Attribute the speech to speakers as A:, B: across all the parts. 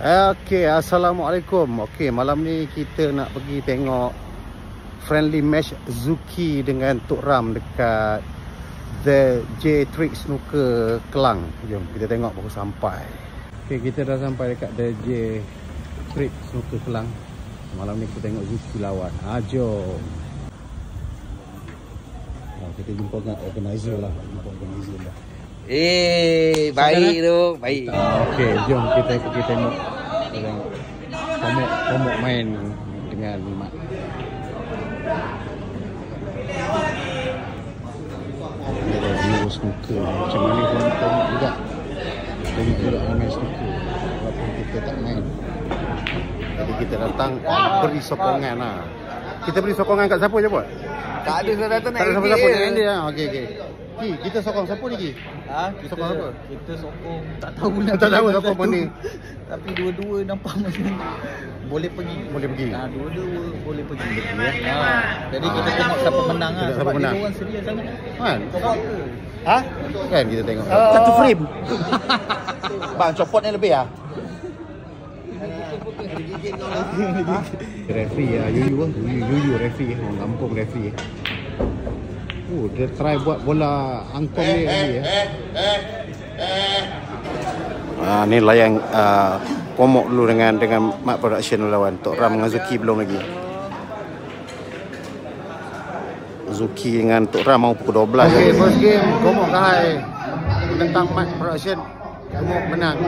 A: Okey, Assalamualaikum. Okey, malam ni kita nak pergi tengok friendly match Zuki dengan Tok Ram dekat The J Trick Snooker Kelang. Jom kita tengok baru sampai. Okey, kita dah sampai dekat The J Trick Snooker Kelang. Malam ni kita tengok Zuki lawan. Jom. Kita jumpa dengan organizer lah.
B: Baik tu, baik.
A: Okey, jom kita pergi tengok Pomok main dengan Mat. Ada view snooker macam mana Pomok juga. Jadi tidak main snooker walaupun kita tak main. Jadi kita datang beri sokongan lah. Kita beri sokongan kat siapa je buat?
B: Tak ada saya datang nak
A: siapa yang dia. Okey. Ki, kita sokong siapa ni Ki?
B: Kita
A: sokong siapa?
B: Kita sokong tak tahu lah.
A: Tak tahu sokong mana.
B: Tapi dua-dua nampak macam boleh pergi. Dua-dua boleh pergi. Jadi kita tengok siapa menang lah. Sebab dia orang seria sangat.
A: Kan? Kan kita tengok.
B: Satu frame. Bang, copotnya lebih ah.
A: Referee lah, Yuyu referee, orang kampung referee. Dia try buat bola angkong ni lagi ni layan Pomok dulu dengan Mat Production lawan. Tok Ram dengan Zuki belum lagi. Zuki dengan Tok Ram mau pukul 12. Okay, first game Pomok kalah tentang Mat Production. Pomok menang.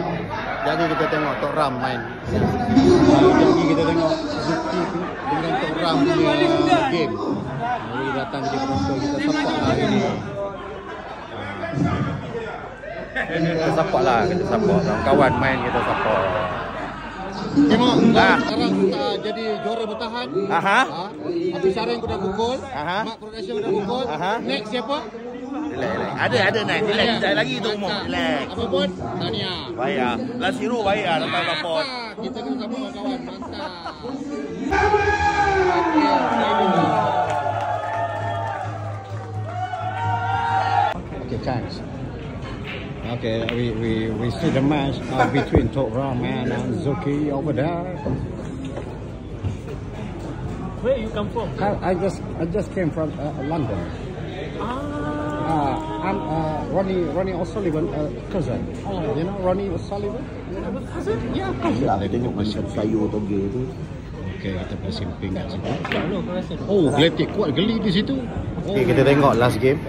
A: Jadi kita tengok Tok Ram main. Jadi kita tengok Zuki dengan Tok Ram punya game. Mari datang jadi penonton, kita support lah hari ni. Kita support lah, kawan-kawan main kita support. Tengok sekarang kita jadi juara bertahan. Habis Sareng dah pukul, Mat Production dah pukul. Next siapa?
B: Relax. Ada naik. Relax. Sekejap lagi tu umum. Relax.
A: Apa pun? Tania.
B: Baik. Lasiru baik datang support.
A: Kita kena support kawan-kawan. Mantap. Okay, thanks. Okay, we see the match between Tok Ram and Zuki over there.
C: Where you come from?
A: I just came from London. I'm Ronnie O'Sullivan cousin. You know Ronnie O'Sullivan?
C: Cousin?
A: Yeah, cousin. Dia tengok macam sayur toge tu. Okay, kita boleh simping kat situ. Oh, geletik kuat geli di situ. Okay, kita tengok last game.